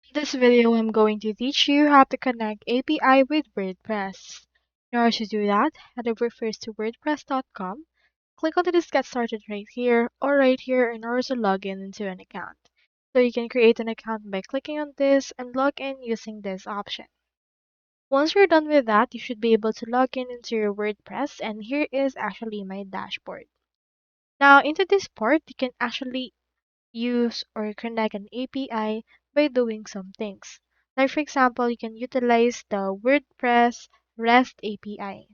In this video, I'm going to teach you how to connect API with WordPress. In order to do that, head over first to WordPress.com, click on the Get Started right here or right here in order to log in into an account. So you can create an account by clicking on this and log in using this option. Once you're done with that, you should be able to log in into your WordPress, and here is actually my dashboard. Now into this part, you can actually use or connect an API by doing some things. Like for example, you can utilize the WordPress REST API.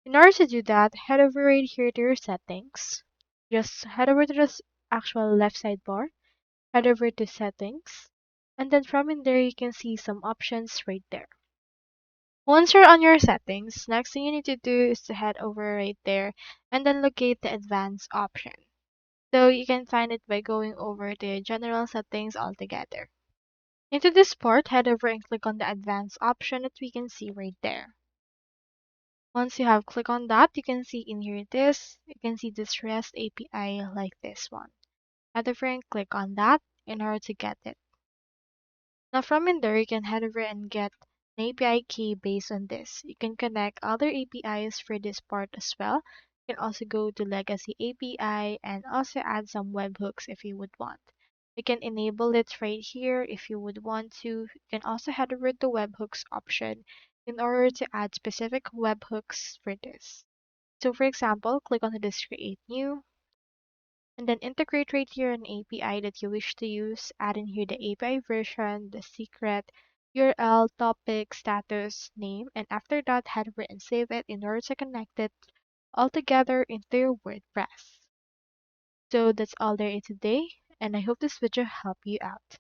In order to do that, head over right here to your settings. Just head over to the actual left sidebar, head over to settings, and then from in there you can see some options right there. Once you're on your settings, next thing you need to do is to head over right there and then locate the advanced option. So you can find it by going over to general settings altogether. Into this part, head over and click on the advanced option that we can see right there. Once you have clicked on that, you can see in here this, you can see this REST API like this one. Head over and click on that in order to get it. Now from in there, you can head over and get an API key based on this. You can connect other APIs for this part as well. You can also go to Legacy API and also add some webhooks if you would want. You can enable it right here if you would want to. You can also head over to webhooks option in order to add specific webhooks for this. So for example, click on this create new and then integrate right here an API that you wish to use. Add in here the API version, the secret, URL, topic, status, name, and after that, head over and save it in order to connect it all together into your WordPress. So that's all there is today, and I hope this video helped you out.